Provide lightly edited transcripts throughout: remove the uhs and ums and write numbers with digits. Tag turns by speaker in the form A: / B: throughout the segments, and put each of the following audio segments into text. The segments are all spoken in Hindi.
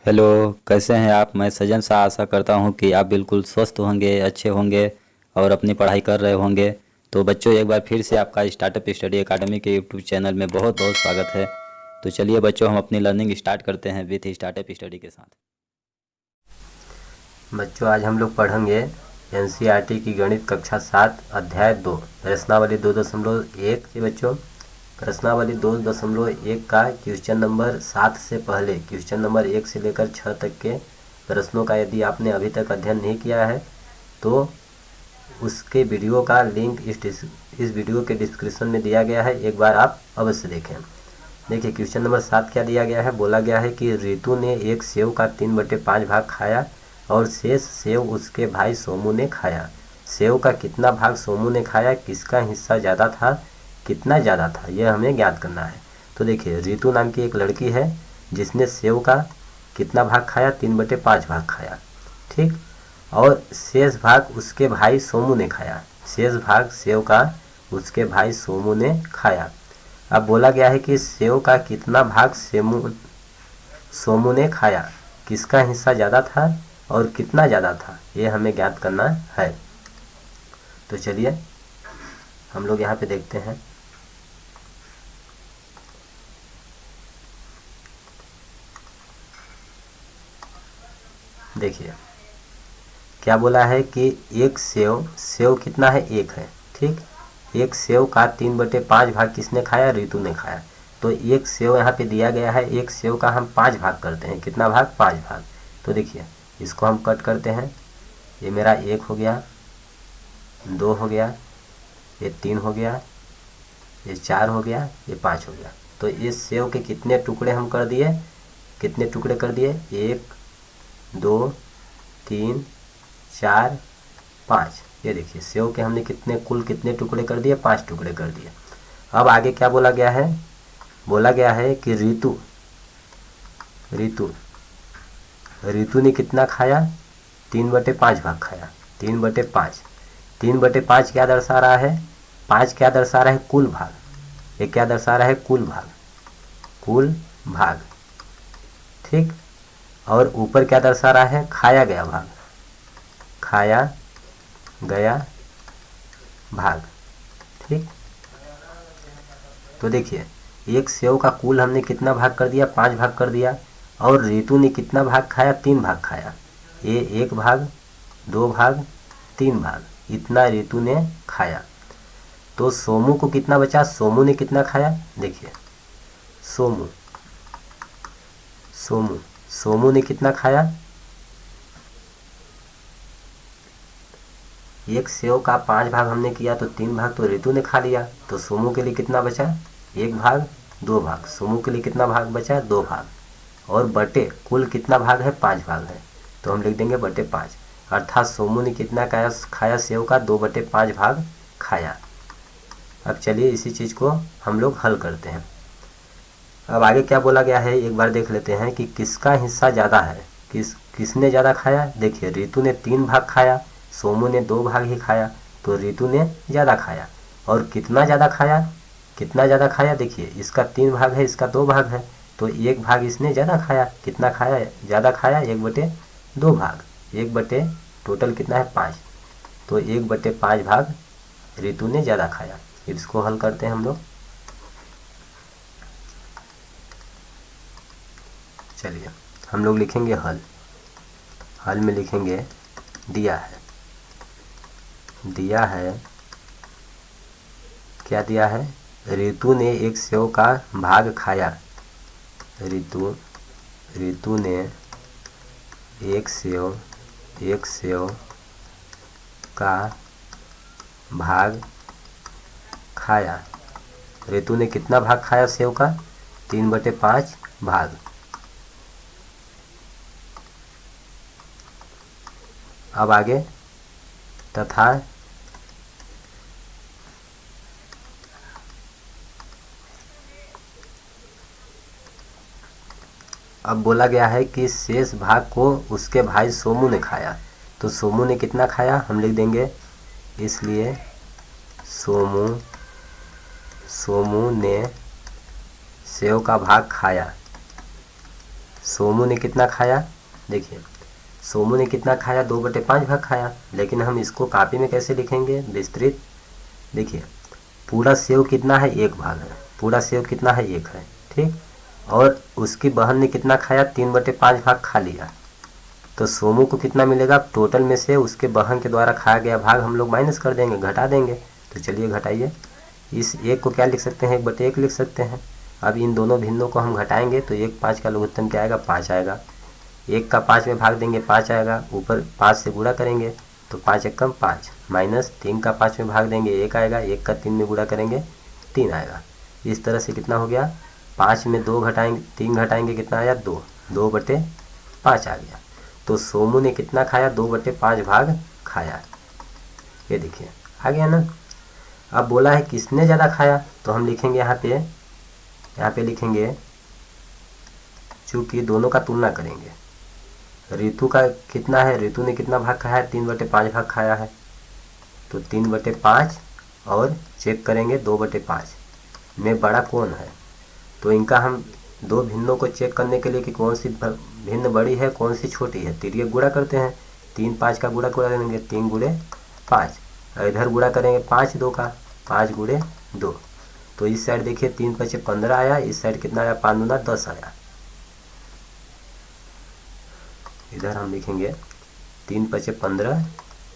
A: हेलो। कैसे हैं आप? मैं सजन सा आशा करता हूं कि आप बिल्कुल स्वस्थ होंगे, अच्छे होंगे और अपनी पढ़ाई कर रहे होंगे। तो बच्चों, एक बार फिर से आपका स्टार्टअप स्टडी एकेडमी के यूट्यूब चैनल में बहुत बहुत स्वागत है। तो चलिए बच्चों, हम अपनी लर्निंग स्टार्ट करते हैं विथ स्टार्टअप स्टडी के साथ।
B: बच्चों, आज हम लोग पढ़ेंगे एनसीईआरटी की गणित कक्षा 7 अध्याय 2 प्रश्नावली 2.1 के बच्चों। प्रश्नावली 2.1 का क्वेश्चन नंबर 7 से पहले क्वेश्चन नंबर 1 से लेकर 6 तक के प्रश्नों का यदि आपने अभी तक अध्ययन नहीं किया है तो उसके वीडियो का लिंक इस वीडियो के डिस्क्रिप्शन में दिया गया है, एक बार आप अवश्य देखें। देखिए, क्वेश्चन नंबर 7 क्या दिया गया है। बोला गया है कि रितु ने एक सेव का 3/5 भाग खाया और शेष सेव उसके भाई सोमू ने खाया। सेव का कितना भाग सोमू ने खाया, किसका हिस्सा ज़्यादा था, कितना ज़्यादा था, यह हमें ज्ञात करना है। तो देखिए, रितु नाम की एक लड़की है जिसने सेव का कितना भाग खाया, 3/5 भाग खाया, ठीक। और शेष भाग उसके भाई सोमू ने खाया। शेष भाग सेव का उसके भाई सोमू ने खाया। अब बोला गया है कि सेव का कितना भाग सोमू ने खाया, किसका हिस्सा ज़्यादा था और कितना ज़्यादा था, ये हमें ज्ञात करना है। तो चलिए हम लोग यहाँ पे देखते हैं। देखिए क्या बोला है कि एक सेव, सेव कितना है, एक है, ठीक। एक सेव का 3/5 भाग किसने खाया, रितु ने खाया। तो एक सेव यहाँ पे दिया गया है, एक सेव का हम 5 भाग करते हैं। कितना भाग, 5 भाग। तो देखिए इसको हम कट करते हैं। ये मेरा 1 हो गया, 2 हो गया, ये 3 हो गया, ये 4 हो गया, ये 5 हो गया। तो इस सेव के कितने टुकड़े हम कर दिए, कितने टुकड़े कर दिए, 1 2 3 4 5। ये देखिए सेव के हमने कुल कितने टुकड़े कर दिए, 5 टुकड़े कर दिए। अब आगे क्या बोला गया है, बोला गया है कि रितु रितु रितु ने कितना खाया, 3/5 भाग खाया। 3/5, 3/5 क्या दर्शा रहा है, 5 क्या दर्शा रहा है, कुल भाग। ये क्या दर्शा रहा है, कुल भाग, कुल भाग, ठीक। और ऊपर क्या दर्शा रहा है, खाया गया भाग, खाया गया भाग, ठीक। तो देखिए एक सेव का कुल हमने कितना भाग कर दिया, 5 भाग कर दिया। और रितु ने कितना भाग खाया, 3 भाग खाया। ये 1 भाग, 2 भाग, 3 भाग, इतना रितु ने खाया। तो सोमू को कितना बचा, सोमू ने कितना खाया, देखिए सोमू सोमू सोमू ने कितना खाया, एक सेव का 5 भाग हमने किया तो 3 भाग तो रितु ने खा लिया। तो सोमू के लिए कितना बचा, 1 भाग, 2 भाग। सोमू के लिए कितना भाग बचा, 2 भाग। और बटे कुल कितना भाग है, 5 भाग है। तो हम लिख देंगे बटे 5। अर्थात सोमू ने कितना खाया सेव का, 2/5 भाग खाया। अब चलिए इसी चीज़ को हम लोग हल करते हैं। अब आगे क्या बोला गया है एक बार देख लेते हैं कि किसका हिस्सा ज़्यादा है, किसने ज़्यादा खाया। देखिए रितु ने 3 भाग खाया, सोमू ने 2 भाग ही खाया। तो रितु ने ज़्यादा खाया। और कितना ज़्यादा खाया, कितना ज़्यादा खाया, देखिए इसका 3 भाग है, इसका 2 भाग है। तो 1 भाग इसने ज़्यादा खाया। कितना खाया, ज़्यादा खाया, 1/2 भाग। 1 टोटल कितना है, 5। तो 1/5 भाग रितु ने ज़्यादा खाया। इसको हल करते हैं हम लोग। चलिए हम लोग लिखेंगे हल। हल में लिखेंगे दिया है, दिया है, क्या दिया है, रितु ने एक सेव का भाग खाया। रितु ने एक सेव का भाग खाया। रितु ने कितना भाग खाया सेव का, 3/5 भाग। अब आगे तथा अब बोला गया है कि शेष भाग को उसके भाई सोमू ने खाया। तो सोमू ने कितना खाया, हम लिख देंगे, इसलिए सोमू ने सेव का भाग खाया। सोमू ने कितना खाया, देखिए सोमू ने कितना खाया, 2/5 भाग खाया। लेकिन हम इसको कॉपी में कैसे लिखेंगे, विस्तृत। देखिए पूरा सेव कितना है, 1 भाग है, पूरा सेव कितना है, 1 है, ठीक। और उसकी बहन ने कितना खाया, 3/5 भाग खा लिया। तो सोमू को कितना मिलेगा, टोटल में से उसके बहन के द्वारा खाया गया भाग हम लोग माइनस कर देंगे, घटा देंगे। तो चलिए घटाइए, इस 1 को क्या लिख सकते हैं, 1/1 लिख सकते हैं। अब इन दोनों भिन्नों को हम घटाएंगे तो 1 5 का लघुत्तम क्या आएगा, 5 आएगा। 1 का 5 में भाग देंगे, 5 आएगा। ऊपर 5 से गुणा करेंगे तो 5 एकम 5, माइनस 3 का 5 में भाग देंगे, 1 आएगा। 1 का 3 में गुणा करेंगे, 3 आएगा। इस तरह से कितना हो गया, 5 में 2 घटाएंगे, 3 घटाएंगे, कितना आया, 2, 2/5 आ गया। तो सोमू ने कितना खाया, 2/5 भाग खाया। ये देखिए आ गया ना। अब बोला है किसने ज़्यादा खाया, तो हम लिखेंगे यहाँ पे लिखेंगे, चूँकि दोनों का तुलना करेंगे। ऋतु का कितना है, ऋतु ने कितना भाग खाया है, 3/5 भाग खाया है। तो 3/5 और चेक करेंगे 2/5 में बड़ा कौन है। तो इनका हम दो भिन्नों को चेक करने के लिए कि कौन सी भिन्न बड़ी है, कौन सी छोटी है, तिर्यक गुणा करते हैं। 3 5 का गुणा करेंगे, 3 × 5। इधर गुणा करेंगे 5 2 का, 5 × 2। तो इस साइड देखिए 3 5 15 आया, इस साइड कितना आया, 5 दूना 10 आया। इधर हम लिखेंगे 3 5 15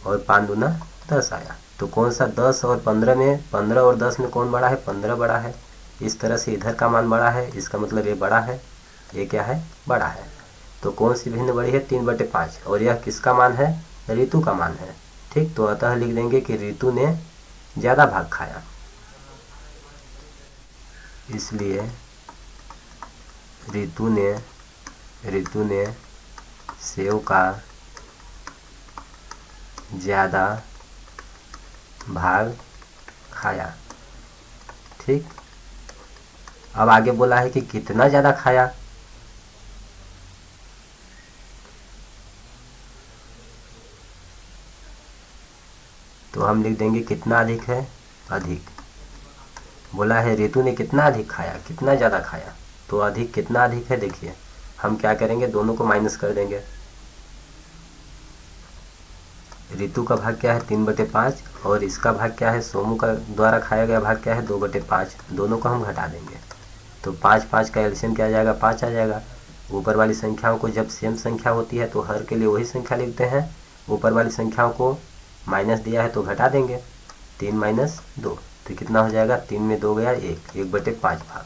B: और 5 दूना 10 आया। तो कौन सा 10 और 15 में, 15 और 10 में कौन बड़ा है, 15 बड़ा है। इस तरह से इधर का मान बड़ा है, इसका मतलब ये बड़ा है, ये क्या है, बड़ा है। तो कौन सी भिन्न बड़ी है, 3/5। और यह किसका मान है, ऋतु का मान है, ठीक। तो अतः लिख देंगे कि ऋतु ने ज़्यादा भाग खाया, इसलिए ऋतु ने सेव का ज़्यादा भाग खाया, ठीक। अब आगे बोला है कि कितना ज़्यादा खाया। तो हम लिख देंगे कितना अधिक है, अधिक। बोला है ऋतु ने कितना अधिक खाया, कितना ज़्यादा खाया। तो अधिक, कितना अधिक है, देखिए हम क्या करेंगे, दोनों को माइनस कर देंगे। ऋतु का भाग क्या है, 3/5 और इसका भाग क्या है, सोमू का द्वारा खाया गया भाग क्या है, 2/5। दोनों को हम घटा देंगे तो 5 5 का एलसीएम क्या आ जाएगा, 5 आ जाएगा। ऊपर वाली संख्याओं को जब सेम संख्या होती है तो हर के लिए वही संख्या लिखते हैं। ऊपर वाली संख्याओं को माइनस दिया है तो घटा देंगे, 3 - 2 तो कितना हो जाएगा, 3 में 2 गया 1, 1/5 भाग।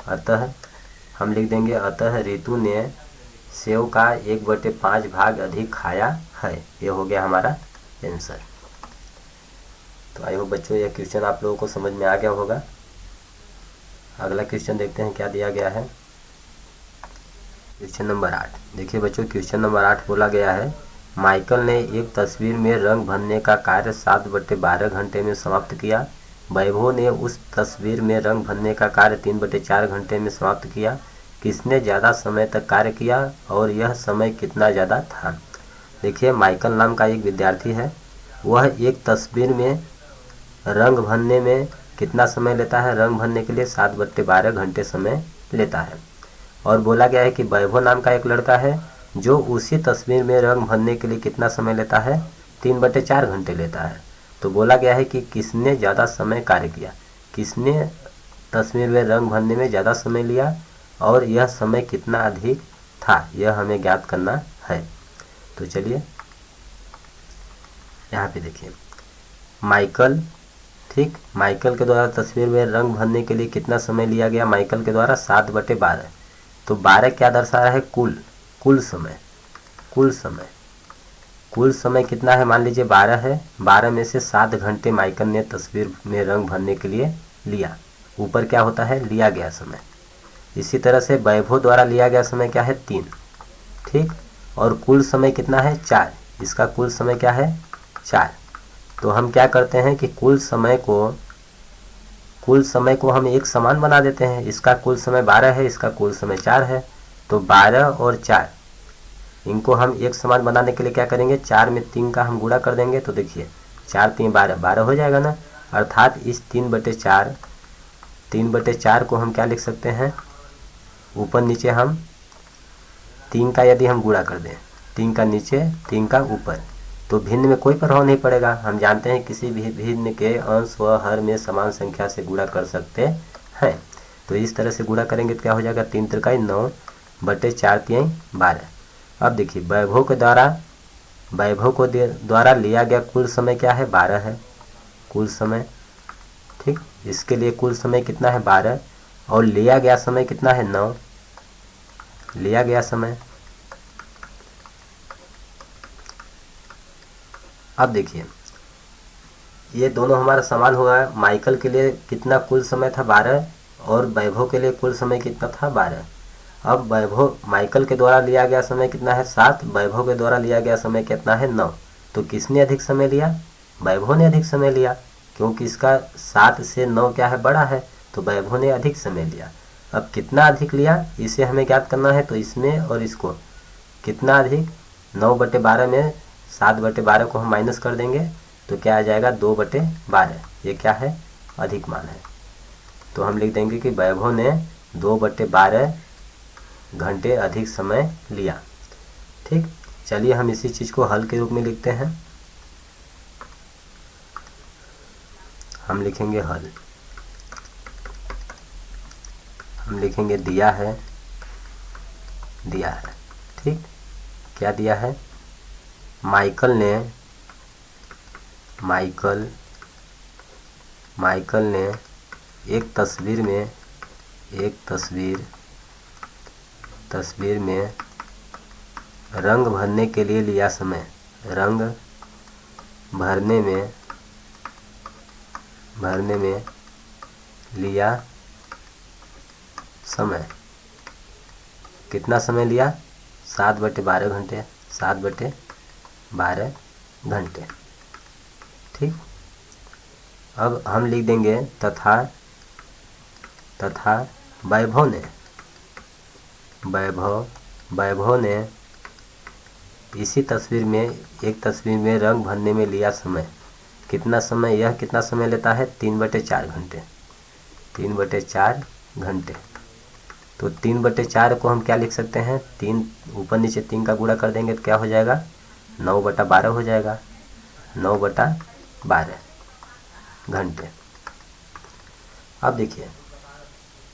B: अतः हम लिख देंगे, अतः ऋतु ने सेव का 1/5 भाग अधिक खाया है। ये हो गया हमारा आंसर। तो आई होप बच्चों यह क्वेश्चन आप लोगों को समझ में आ गया होगा। अगला क्वेश्चन देखते हैं क्या दिया गया है। क्वेश्चन नंबर 8 देखिए बच्चों, क्वेश्चन नंबर 8 बोला गया है, माइकल ने एक तस्वीर में रंग भरने का कार्य 7/12 घंटे में समाप्त किया। वैभव ने उस तस्वीर में रंग भरने का कार्य 3/4 घंटे में समाप्त किया। किसने ज़्यादा समय तक कार्य किया और यह समय कितना ज़्यादा था। देखिए माइकल नाम का एक विद्यार्थी है, वह एक तस्वीर में रंग भरने में कितना समय लेता है, रंग भरने के लिए 7/12 घंटे समय लेता है। और बोला गया है कि वैभव नाम का एक लड़का है जो उसी तस्वीर में रंग भरने के लिए कितना समय लेता है, 3/4 घंटे लेता है। तो बोला गया है कि किसने ज़्यादा समय कार्य किया, किसने तस्वीर में रंग भरने में ज़्यादा समय लिया और यह समय कितना अधिक था, यह हमें ज्ञात करना है। तो चलिए यहाँ पे देखिए, माइकल, ठीक, माइकल के द्वारा तस्वीर में रंग भरने के लिए कितना समय लिया गया, माइकल के द्वारा 7/12। तो 12 क्या दर्शा रहा है, कुल समय, कुल समय कितना है, मान लीजिए 12 है। 12 में से 7 घंटे माइकल ने तस्वीर में रंग भरने के लिए लिया। ऊपर क्या होता है, लिया गया समय। इसी तरह से वैभव द्वारा लिया गया समय क्या है, 3, ठीक। और कुल समय कितना है, 4। इसका कुल समय क्या है, 4। तो हम क्या करते हैं कि कुल समय को हम एक समान बना देते हैं। इसका कुल समय 12 है, इसका कुल समय 4 है। तो 12 और 4 इनको हम एक समान बनाने के लिए क्या करेंगे, 4 में 3 का हम गुणा कर देंगे। तो देखिए 4 3 12, 12 हो जाएगा ना। अर्थात इस 3/4 को हम क्या लिख सकते हैं, ऊपर नीचे हम 3 का यदि हम गुणा कर दें, 3 का नीचे 3 का ऊपर, तो भिन्न में कोई प्रभाव नहीं पड़ेगा। हम जानते हैं किसी भी भिन्न के अंश व हर में समान संख्या से गुणा कर सकते हैं। तो इस तरह से गुणा करेंगे तो क्या हो जाएगा, 3 त्रिकाई 9 बटे 4 तिहाई 12। अब देखिए वैभव के द्वारा लिया गया कुल समय क्या है, 12 है कुल समय। ठीक, इसके लिए कुल समय कितना है, 12, और लिया गया समय कितना है, 9 लिया गया समय। अब देखिए ये दोनों हमारा समान हुआ है। माइकल के लिए कितना कुल समय था, 12, और वैभव के लिए कुल समय कितना था, 12। अब माइकल के द्वारा लिया गया समय कितना है, 7, वैभव के द्वारा लिया गया समय कितना है, 9। तो किसने अधिक समय लिया, वैभव ने अधिक समय लिया, क्योंकि इसका 7 से 9 क्या है, बड़ा है, तो वैभव ने अधिक समय लिया। अब कितना अधिक लिया इसे हमें ज्ञात करना है, तो इसमें और इसको कितना अधिक, 9/12 में 7/12 को हम माइनस कर देंगे तो क्या आ जाएगा, 2/12। ये क्या है, अधिक मान है। तो हम लिख देंगे कि वैभव ने 2/12 घंटे अधिक समय लिया। ठीक, चलिए हम इसी चीज़ को हल के रूप में लिखते हैं। हम लिखेंगे हल, हम लिखेंगे दिया है। ठीक, क्या दिया है, माइकल ने एक तस्वीर में रंग भरने के लिए लिया समय, रंग भरने में लिया समय, कितना समय लिया, 7/12 घंटे, 7/12 घंटे। ठीक, अब हम लिख देंगे तथा वैभव ने इसी तस्वीर में रंग भरने में लिया समय, कितना समय, यह कितना समय लेता है, 3/4 घंटे, 3/4 घंटे। तो 3/4 को हम क्या लिख सकते हैं, 3 ऊपर नीचे 3 का गुणा कर देंगे तो क्या हो जाएगा, 9/12 हो जाएगा, 9/12 घंटे। अब देखिए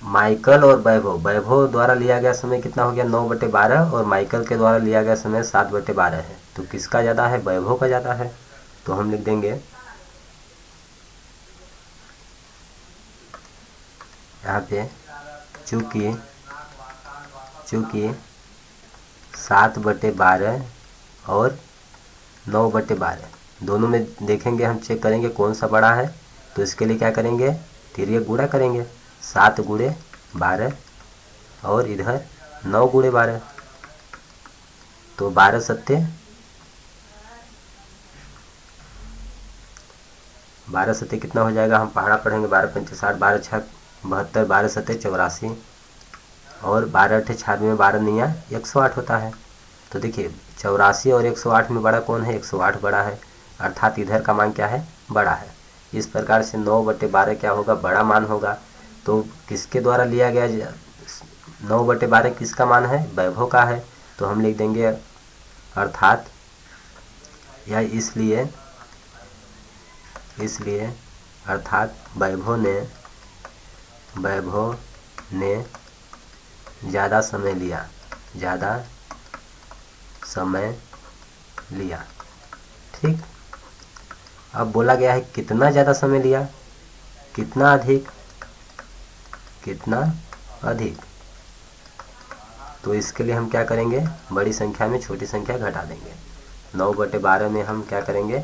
B: माइकल और वैभव द्वारा लिया गया समय कितना हो गया, 9/12, और माइकल के द्वारा लिया गया समय 7/12 है। तो किसका ज़्यादा है, वैभव का ज़्यादा है। तो हम लिख देंगे यहाँ पे चूँकि 7/12 और 9/12 दोनों में देखेंगे, हम चेक करेंगे कौन सा बड़ा है। तो इसके लिए क्या करेंगे, तिर्यक गुणा करेंगे, 7 × 12 और इधर 9 × 12, तो 12 सत्ते 12 सत्ते कितना हो जाएगा, हम पहाड़ा पढ़ेंगे, 12×5 = 60, 12×6 = 72, 12 सत्ते 84, और 12×8 = 96, 12 × 9 = 108 होता है। तो देखिए 84 और 108 में बड़ा कौन है, 108 बड़ा है, अर्थात इधर का मान क्या है, बड़ा है। इस प्रकार से 9/12 क्या होगा, बड़ा मान होगा। तो किसके द्वारा लिया गया, 9/12 किसका मान है, वैभव का है। तो हम लिख देंगे अर्थात या इसलिए अर्थात वैभव ने ज़्यादा समय लिया। ठीक, अब बोला गया है कितना ज़्यादा समय लिया, कितना अधिक। तो इसके लिए हम क्या करेंगे, बड़ी संख्या में छोटी संख्या घटा देंगे। 9/12 में हम क्या करेंगे,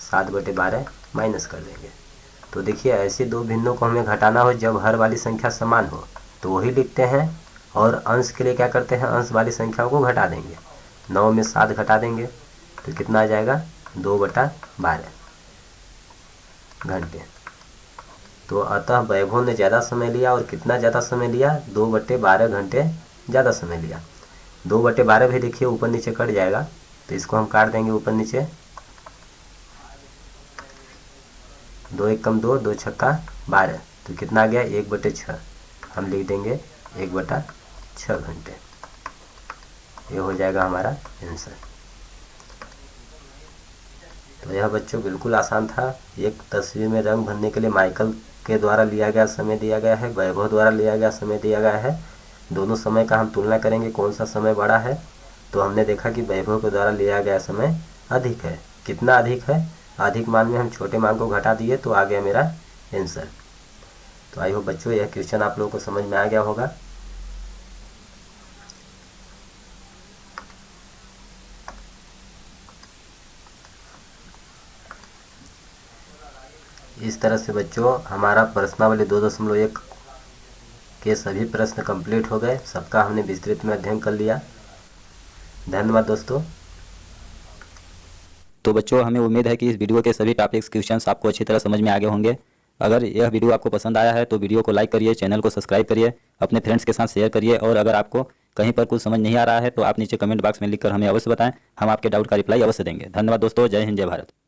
B: 7/12 माइनस कर देंगे। तो देखिए ऐसे दो भिन्नों को हमें घटाना हो जब हर वाली संख्या समान हो तो वही लिखते हैं, और अंश के लिए क्या करते हैं, अंश वाली संख्याओं को घटा देंगे। 9 में 7 घटा देंगे तो कितना आ जाएगा, 2/12 घंटे। तो अतः वैभव ने ज़्यादा समय लिया, और कितना ज़्यादा समय लिया, 2/12 घंटे ज़्यादा समय लिया। 2/12 भी देखिए ऊपर नीचे कट जाएगा, तो इसको हम काट देंगे ऊपर नीचे, 2 × 1 = 2, 2 × 6 = 12, तो कितना आ गया, 1/6। हम लिख देंगे 1/6 घंटे। ये हो जाएगा हमारा आंसर। तो यह बच्चों बिल्कुल आसान था। एक तस्वीर में रंग भरने के लिए माइकल के द्वारा लिया गया समय दिया गया है, वैभव द्वारा लिया गया समय दिया गया है। दोनों समय का हम तुलना करेंगे कौन सा समय बड़ा है, तो हमने देखा कि वैभव के द्वारा लिया गया समय अधिक है। कितना अधिक है? अधिक मान में हम छोटे मान को घटा दिए तो आ गया मेरा आंसर। तो आई होप बच्चों यह क्वेश्चन आप लोगों को समझ में आ गया होगा। इस तरह से बच्चों हमारा प्रश्नावली 2.1 के सभी प्रश्न कंप्लीट हो गए। सबका हमने विस्तृत में अध्ययन कर लिया। धन्यवाद दोस्तों।
A: तो बच्चों हमें उम्मीद है कि इस वीडियो के सभी टॉपिक्स क्वेश्चंस आपको अच्छी तरह समझ में आ गए होंगे। अगर यह वीडियो आपको पसंद आया है तो वीडियो को लाइक करिए, चैनल को सब्सक्राइब करिए, अपने फ्रेंड्स के साथ शेयर करिए, और अगर आपको कहीं पर कुछ समझ नहीं आ रहा है तो आप नीचे कमेंट बॉक्स में लिखकर हमें अवश्य बताएं। हम आपके डाउट का रिप्लाई अवश्य देंगे। धन्यवाद दोस्तों। जय हिंद, जय भारत।